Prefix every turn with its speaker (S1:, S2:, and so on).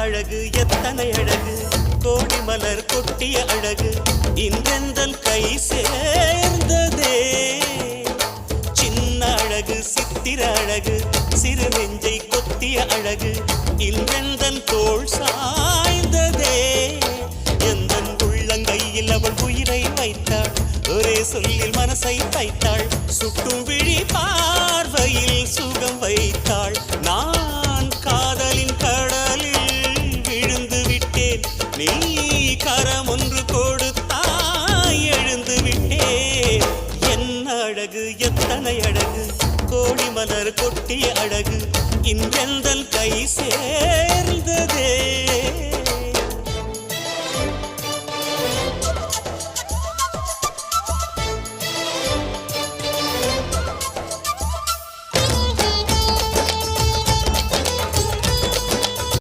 S1: அழகு எத்தனை அழகு கோடி மலர் கொட்டிய அழகு இன்றெந்தன் கை சேர்ந்ததே சின்ன அழகு சித்திர அழகு சிறு நெஞ்சை கொத்திய அழகு இன்றெந்தன் தோள் சாய்ந்ததே எந்தன் உள்ளங்கையில் அவள் உயிரை வைத்தாள் ஒரே சொல்லில் மனசை தைத்தாள் சுட்டும் விழி பார்வையில் சுகம் வைத்தாள் நான் காதலின் கடலில் விழுந்து விட்டேன் நீ கரம் ஒன்று கொடுத்தாய் எழுந்து விட்டேன் என்ன அழகு எத்தனை அழகு கோடி மலர் கொட்டிய அழகு இன்றெந்தன் கை